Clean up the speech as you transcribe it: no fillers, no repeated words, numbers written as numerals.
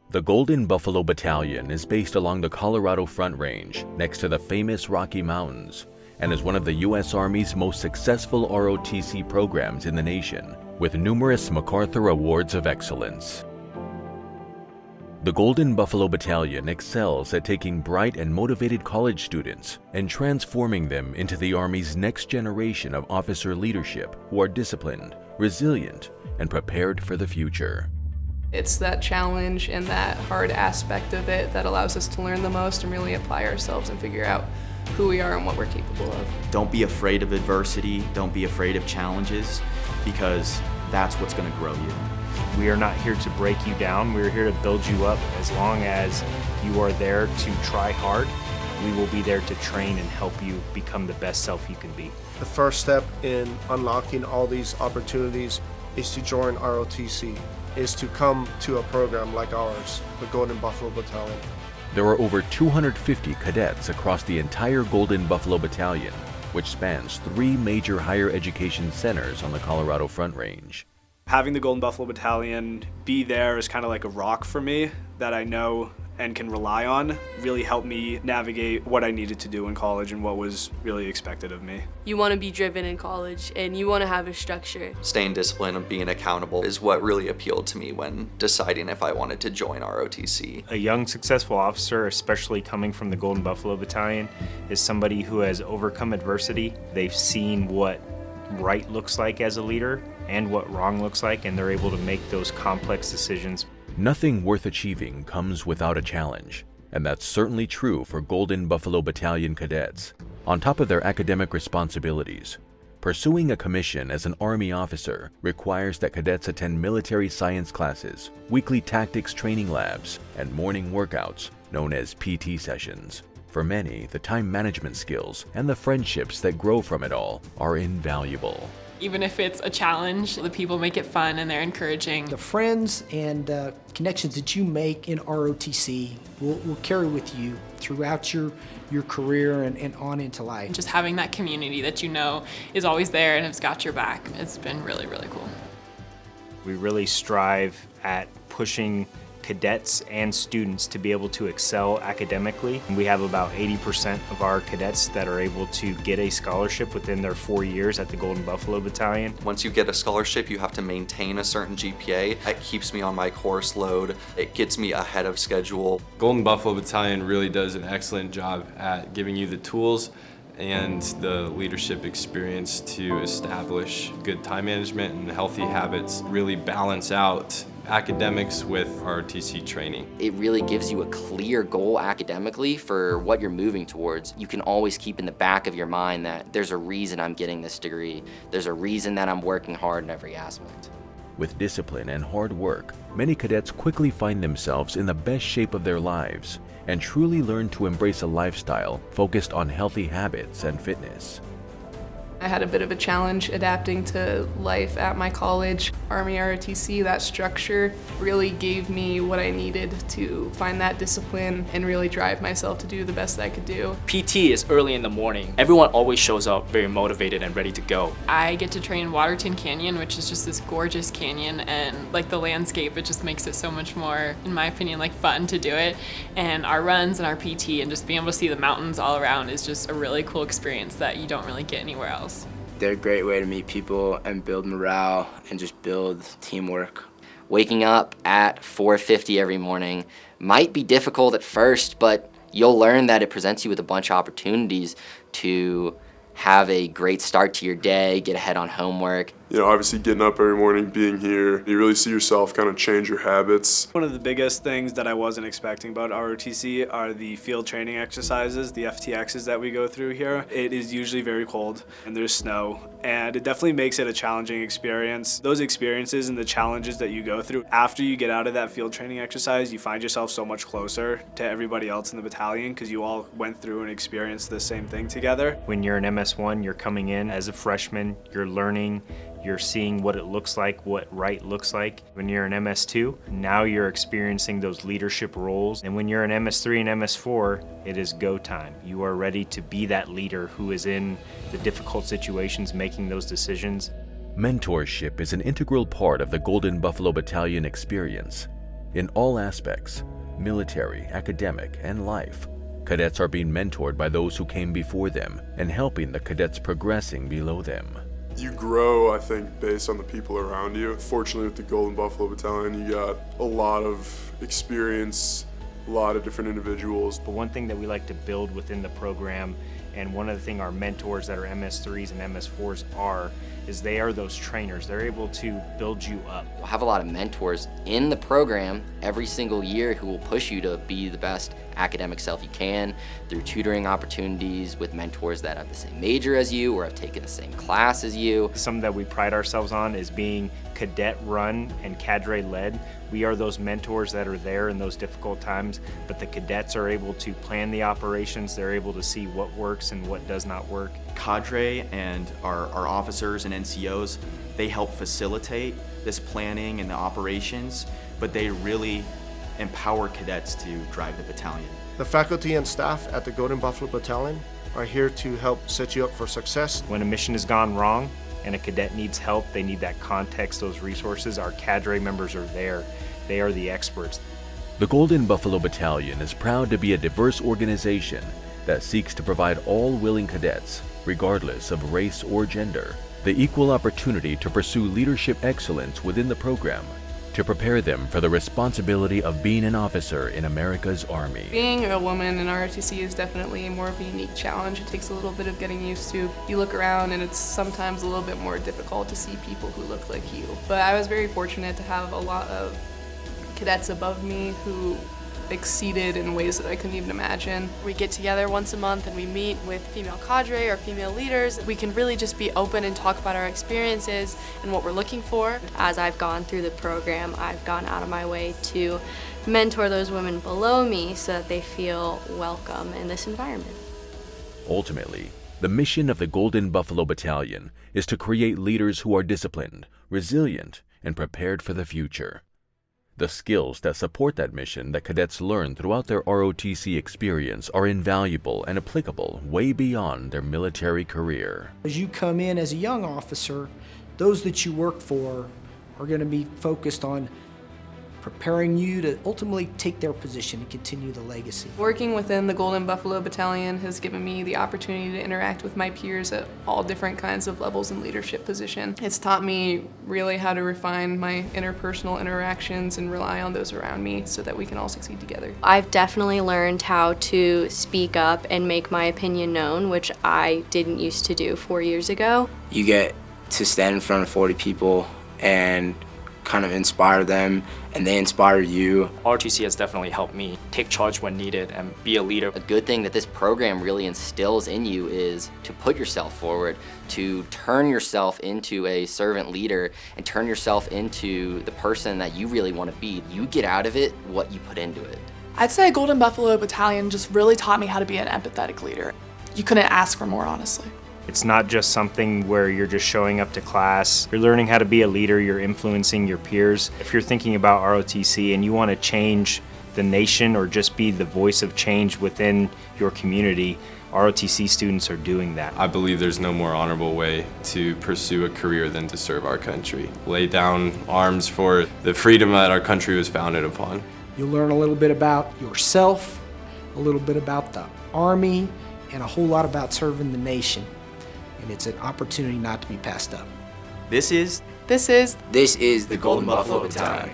The Golden Buffalo Battalion is based along the Colorado Front Range next to the famous Rocky Mountains and is one of the U.S. Army's most successful ROTC programs in the nation, with numerous MacArthur Awards of Excellence. The Golden Buffalo Battalion excels at taking bright and motivated college students and transforming them into the Army's next generation of officer leadership who are disciplined, resilient, and prepared for the future. It's that challenge and that hard aspect of it that allows us to learn the most and really apply ourselves and figure out who we are and what we're capable of. Don't be afraid of adversity, don't be afraid of challenges, because that's what's going to grow you. We are not here to break you down, we're here to build you up. As long as you are there to try hard, we will be there to train and help you become the best self you can be. The first step in unlocking all these opportunities is to join ROTC, is to come to a program like ours, the Golden Buffalo Battalion. There are over 250 cadets across the entire Golden Buffalo Battalion, which spans 3 major higher education centers on the Colorado Front Range. Having the Golden Buffalo Battalion be there is kind of like a rock for me that I know and can rely on. Really helped me navigate what I needed to do in college and what was really expected of me. You want to be driven in college and you want to have a structure. Staying disciplined and being accountable is what really appealed to me when deciding if I wanted to join ROTC. A young, successful officer, especially coming from the Golden Buffalo Battalion, is somebody who has overcome adversity. They've seen what right looks like as a leader and what wrong looks like, and they're able to make those complex decisions. Nothing worth achieving comes without a challenge, and that's certainly true for Golden Buffalo Battalion cadets. On top of their academic responsibilities, pursuing a commission as an Army officer requires that cadets attend military science classes, weekly tactics training labs, and morning workouts known as PT sessions. For many, the time management skills and the friendships that grow from it all are invaluable. Even if it's a challenge, the people make it fun and they're encouraging. The friends and connections that you make in ROTC will carry with you throughout your career and on into life. Just having that community that you know is always there and has got your back, it's been really, really cool. We really strive at pushing cadets and students to be able to excel academically. We have about 80% of our cadets that are able to get a scholarship within their 4 years at the Golden Buffalo Battalion. Once you get a scholarship, you have to maintain a certain GPA. It keeps me on my course load. It gets me ahead of schedule. Golden Buffalo Battalion really does an excellent job at giving you the tools and the leadership experience to establish good time management and healthy habits, really balance out academics with ROTC training. It really gives you a clear goal academically for what you're moving towards. You can always keep in the back of your mind that there's a reason I'm getting this degree. There's a reason that I'm working hard in every aspect. With discipline and hard work, many cadets quickly find themselves in the best shape of their lives and truly learn to embrace a lifestyle focused on healthy habits and fitness. I had a bit of a challenge adapting to life at my college. Army ROTC, that structure, really gave me what I needed to find that discipline and really drive myself to do the best I could do. PT is early in the morning. Everyone always shows up very motivated and ready to go. I get to train in Waterton Canyon, which is just this gorgeous canyon, and like the landscape, it just makes it so much more, in my opinion, like fun to do it. And our runs and our PT and just being able to see the mountains all around is just a really cool experience that you don't really get anywhere else. They're a great way to meet people and build morale and just build teamwork. Waking up at 4:50 every morning might be difficult at first, but you'll learn that it presents you with a bunch of opportunities to have a great start to your day, get ahead on homework. You know, obviously getting up every morning, being here, you really see yourself kind of change your habits. One of the biggest things that I wasn't expecting about ROTC are the field training exercises, the FTXs that we go through here. It is usually very cold and there's snow, and it definitely makes it a challenging experience. Those experiences and the challenges that you go through, after you get out of that field training exercise, you find yourself so much closer to everybody else in the battalion because you all went through and experienced the same thing together. When you're an MS1, you're coming in as a freshman, you're learning, you're seeing what it looks like, what right looks like. When you're an MS2, now you're experiencing those leadership roles. And when you're an MS3 and MS4, it is go time. You are ready to be that leader who is in the difficult situations, making those decisions. Mentorship is an integral part of the Golden Buffalo Battalion experience. In all aspects, military, academic, and life, cadets are being mentored by those who came before them and helping the cadets progressing below them. You grow, I think, based on the people around you. Fortunately, with the Golden Buffalo Battalion, you got a lot of experience, a lot of different individuals. But one thing that we like to build within the program, and one of the things our mentors that are MS3s and MS4s is they are those trainers. They're able to build you up. We'll have a lot of mentors in the program every single year who will push you to be the best academic self you can through tutoring opportunities with mentors that have the same major as you or have taken the same class as you. Something that we pride ourselves on is being cadet run and cadre led. We are those mentors that are there in those difficult times, but the cadets are able to plan the operations. They're able to see what works and what does not work. Cadre and our officers and NCOs, they help facilitate this planning and the operations, but they really empower cadets to drive the battalion. The faculty and staff at the Golden Buffalo Battalion are here to help set you up for success. When a mission has gone wrong and a cadet needs help, they need that context, those resources. Our cadre members are there. They are the experts. The Golden Buffalo Battalion is proud to be a diverse organization that seeks to provide all willing cadets, regardless of race or gender, the equal opportunity to pursue leadership excellence within the program, to prepare them for the responsibility of being an officer in America's Army. Being a woman in ROTC is definitely more of a unique challenge. It takes a little bit of getting used to. You look around and it's sometimes a little bit more difficult to see people who look like you. But I was very fortunate to have a lot of cadets above me who exceeded in ways that I couldn't even imagine. We get together once a month and we meet with female cadre or female leaders. We can really just be open and talk about our experiences and what we're looking for. As I've gone through the program, I've gone out of my way to mentor those women below me so that they feel welcome in this environment. Ultimately, the mission of the Golden Buffalo Battalion is to create leaders who are disciplined, resilient, and prepared for the future. The skills that support that mission that cadets learn throughout their ROTC experience are invaluable and applicable way beyond their military career. As you come in as a young officer, those that you work for are going to be focused on preparing you to ultimately take their position and continue the legacy. Working within the Golden Buffalo Battalion has given me the opportunity to interact with my peers at all different kinds of levels in leadership position. It's taught me really how to refine my interpersonal interactions and rely on those around me so that we can all succeed together. I've definitely learned how to speak up and make my opinion known, which I didn't used to do 4 years ago. You get to stand in front of 40 people and kind of inspire them, and they inspire you. ROTC has definitely helped me take charge when needed and be a leader. A good thing that this program really instills in you is to put yourself forward, to turn yourself into a servant leader and turn yourself into the person that you really want to be. You get out of it what you put into it. I'd say Golden Buffalo Battalion just really taught me how to be an empathetic leader. You couldn't ask for more, honestly. It's not just something where you're just showing up to class. You're learning how to be a leader, you're influencing your peers. If you're thinking about ROTC and you want to change the nation or just be the voice of change within your community, ROTC students are doing that. I believe there's no more honorable way to pursue a career than to serve our country. Lay down arms for the freedom that our country was founded upon. You'll learn a little bit about yourself, a little bit about the Army, and a whole lot about serving the nation. And it's an opportunity not to be passed up. This is the Golden Buffalo Battalion.